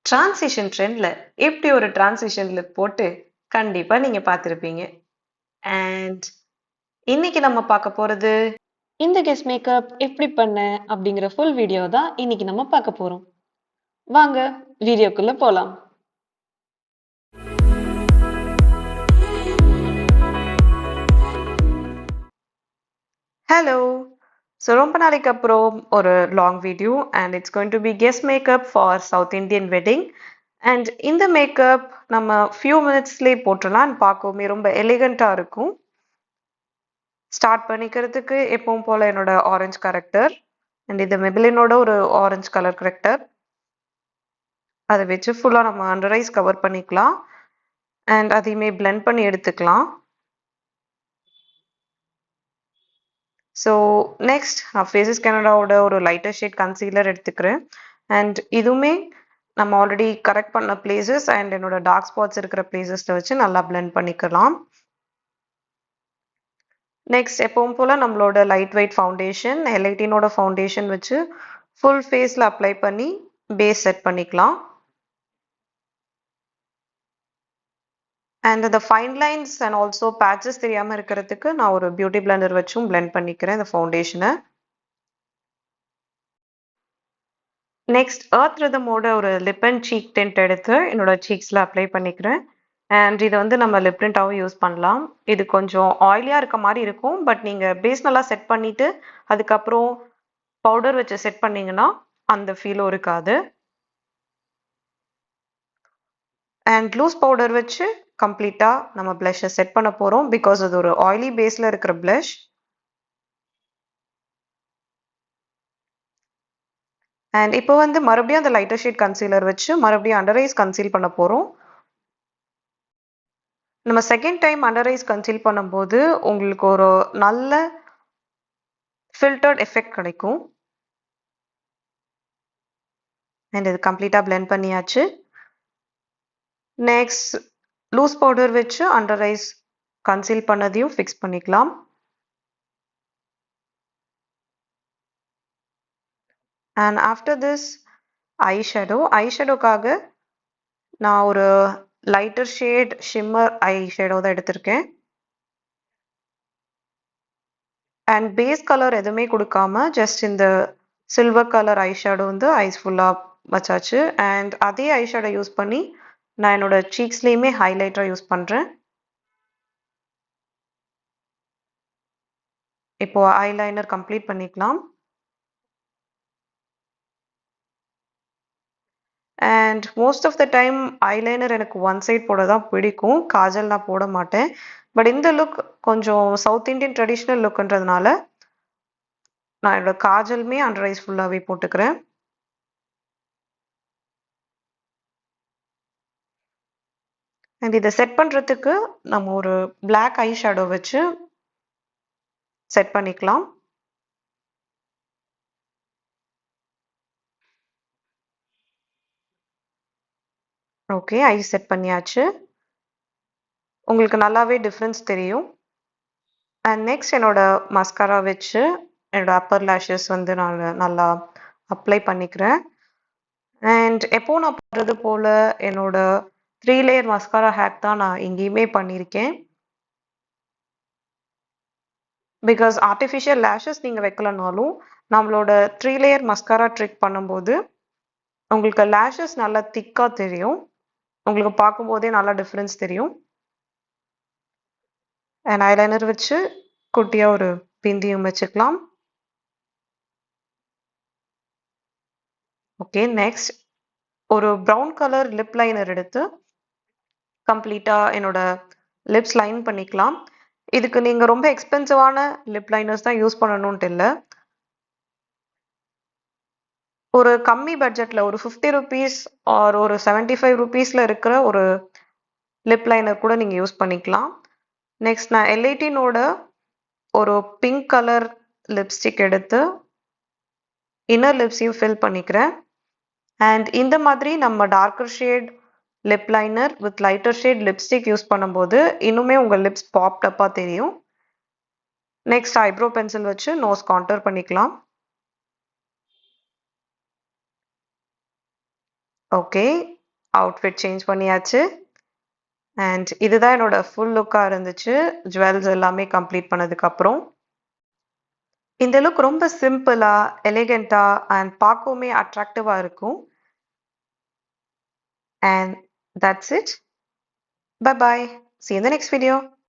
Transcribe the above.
Transition ட்ரெண்ட்ல எப்படி ஒரு transition look போட்டு கண்டிப்பா நீங்க பார்த்திருப்பீங்க. அண்ட் இன்னைக்கு நம்ம பார்க்க போறது இந்த கெஸ் மேக்கப் எப்படி பண்ண அப்படிங்கிற ஃபுல் வீடியோ தான் இன்னைக்கு நம்ம பார்க்க போறோம். வாங்க வீடியோக்குள்ள போலாம். ஹலோ. ஸோ ரொம்ப நாளைக்கு அப்புறம் ஒரு long video and it's going to be guest makeup for South Indian wedding. And இந்த மேக்கப் நம்ம ஃபியூ மினிட்ஸ்லேயே போட்டுடலாம் அண்ட் பார்க்கவுமே ரொம்ப எலிகண்ட்டாக இருக்கும். ஸ்டார்ட் பண்ணிக்கிறதுக்கு எப்பவும் போல் என்னோட ஆரஞ்சு கரெக்டர் அண்ட் இது மெபிலினோட ஒரு ஆரஞ்சு கலர் கரெக்டர் அதை வச்சு ஃபுல்லாக நம்ம அண்டர் ஐஸ் கவர் பண்ணிக்கலாம் அண்ட் அதையுமே பிளெண்ட் பண்ணி எடுத்துக்கலாம். ஸோ நெக்ஸ்ட் நான் ஃபேஸஸ் கனடாவோட ஒரு லைட்டர் ஷேட் கன்சீலர் எடுத்துக்கிறேன் அண்ட் இதுவுமே நம்ம ஆல்ரெடி கரெக்ட் பண்ண பிளேசஸ் அண்ட் என்னோட டார்க் ஸ்பாட்ஸ் இருக்கிற பிளேசஸில் வச்சு நல்லா பிளெண்ட் பண்ணிக்கலாம். நெக்ஸ்ட் எப்பவும் போல் நம்மளோட லைட் வெயிட் ஃபவுண்டேஷன் எல்ஐடினோட ஃபவுண்டேஷன் வச்சு ஃபுல் ஃபேஸில் அப்ளை பண்ணி பேஸ் செட் பண்ணிக்கலாம். அண்ட் இந்த fine lines and also patches தெரியாமல் இருக்கிறதுக்கு நான் ஒரு பியூட்டி பிளெண்டர் வச்சும் பிளெண்ட் பண்ணிக்கிறேன் இந்த ஃபவுண்டேஷனை. நெக்ஸ்ட் எர்த் ரிதமோட ஒரு லிப் அண்ட் சீக் டென்ட் எடுத்து என்னோட சீக்ஸில் அப்ளை பண்ணிக்கிறேன் அண்ட் இதை வந்து நம்ம லிப் டிண்டாகவும் யூஸ் பண்ணலாம். இது கொஞ்சம் ஆயிலியாக இருக்க மாதிரி இருக்கும், பட் நீங்கள் பேஸ் நல்லா செட் பண்ணிவிட்டு அதுக்கப்புறம் பவுடர் வச்சு செட் பண்ணிங்கன்னா அந்த ஃபீலும் இருக்காது. அண்ட் லூஸ் பவுடர் வச்சு கம்ப்ளீட்டாக நம்ம ப்ளஷை செட் பண்ண போகிறோம் பிகாஸ் அது ஒரு ஆயிலி பேஸில் இருக்கிற ப்ளஷ். அண்ட் இப்போ வந்து மறுபடியும் அந்த லைட்டர் ஷேட் கன்சீலர் வச்சு மறுபடியும் அண்டர் ஐஸ் கன்சீல் பண்ண போகிறோம். நம்ம செகண்ட் டைம் அண்டர் ஐஸ் கன்சீல் பண்ணும்போது உங்களுக்கு ஒரு நல்ல ஃபில்டர்ட் எஃபெக்ட் கிடைக்கும். அண்ட் இது கம்ப்ளீட்டாக பிளெண்ட் பண்ணியாச்சு. நெக்ஸ்ட் லூஸ் பவுடர் வச்சு அண்டர் ஐஸ் கன்சீல் பண்ணதையும் ஃபிக்ஸ் பண்ணிக்கலாம். அண்ட் ஆஃப்டர் திஸ் ஐஷேடோக்காக நான் ஒரு லைட்டர் ஷேட் ஷிம்மர் ஐஷேடோ தான் எடுத்திருக்கேன். அண்ட் பேஸ் கலர் எதுவுமே கொடுக்காம ஜஸ்ட் இந்த சில்வர் கலர் ஐஷேடோ வந்து ஐஸ் ஃபுல்லாக வச்சாச்சு. அண்ட் அதே ஐஷேடோ யூஸ் பண்ணி நான் என்னோட சீக்ஸ்லேயுமே ஹைலைட்டராக யூஸ் பண்ணுறேன். இப்போ ஐலைனர் கம்ப்ளீட் பண்ணிக்கலாம். And most of the time eyeliner எனக்கு ஒன் சைட் போட தான் பிடிக்கும், காஜல் நான் போட மாட்டேன். பட் இந்த லுக் கொஞ்சம் சவுத் இண்டியன் ட்ரெடிஷ்னல் லுக்ன்றதுனால நான் என்னோட காஜலுமே அண்டர் ஐஸ் ஃபுல்லாகவே போட்டுக்கிறேன். அண்ட் இதை செட் பண்ணுறதுக்கு நம்ம ஒரு பிளாக் ஐ ஷேடோ வச்சு செட் பண்ணிக்கலாம். ஓகே, ஐ செட் பண்ணியாச்சு. உங்களுக்கு நல்லாவே டிஃப்ரென்ஸ் தெரியும். அண்ட் நெக்ஸ்ட் என்னோட மஸ்காரா வச்சு என்னோட அப்பர் லேஷஸ் வந்து நான் நல்லா அப்ளை பண்ணிக்கிறேன். அண்ட் எப்போ நான் பண்ணுறது போல் என்னோட 3 லேயர் மஸ்காரா ஹேக் தான் நான் எங்கேயுமே பண்ணியிருக்கேன். பிகாஸ் ஆர்டிஃபிஷியல் லேஷஸ் நீங்கள் வைக்கலனாலும் நம்மளோட 3 லேயர் மஸ்காரா ட்ரிக் பண்ணும்போது உங்களுக்கு லேஷஸ் நல்லா திக்காக தெரியும். உங்களுக்கு பார்க்கும்போதே நல்லா டிஃப்ரென்ஸ் தெரியும். அண்ட் ஐலைனர் வச்சு குட்டியாக ஒரு பிந்தியும் வச்சுக்கலாம். ஓகே, நெக்ஸ்ட் ஒரு ப்ரௌன் கலர் லிப் லைனர் எடுத்து கம்ப்ளீட்டாக என்னோட லிப்ஸ் லைன் பண்ணிக்கலாம். இதுக்கு நீங்கள் ரொம்ப எக்ஸ்பென்சிவான லிப் லைனர்ஸ் தான் யூஸ் பண்ணணுன்ட்டு இல்லை. ஒரு கம்மி பட்ஜெட்டில் ஒரு 50 ருபீஸ் ஆர் ஒரு 75 ருபீஸில் இருக்கிற ஒரு லிப் லைனர் கூட நீங்கள் யூஸ் பண்ணிக்கலாம். நெக்ஸ்ட் நான் எல்ஐடினோட ஒரு பிங்க் கலர் லிப்ஸ்டிக் எடுத்து இன்னர் லிப்ஸையும் ஃபில் பண்ணிக்கிறேன். அண்ட் இந்த மாதிரி நம்ம darker shade lip liner with lighter shade lipstick use பண்ணும்போது இன்னுமே உங்கள் லிப்ஸ் பாப்டப்பாக தெரியும். நெக்ஸ்ட் ஐப்ரோ பென்சில் வச்சு நோஸ் கான்டூர் பண்ணிக்கலாம். ஓகே, அவுட்ஃபிட் சேஞ்ச் பண்ணியாச்சு. அண்ட் இதுதான் என்னோட ஃபுல் லுக்காக இருந்துச்சு ஜுவல்ஸ் எல்லாமே கம்ப்ளீட் பண்ணதுக்கப்புறம். இந்த லுக் ரொம்ப சிம்பிளா, எலிகென்ட்டா அண்ட் பார்க்கவுமே அட்ராக்டிவா இருக்கும். And that's it. Bye bye. See you in the next video.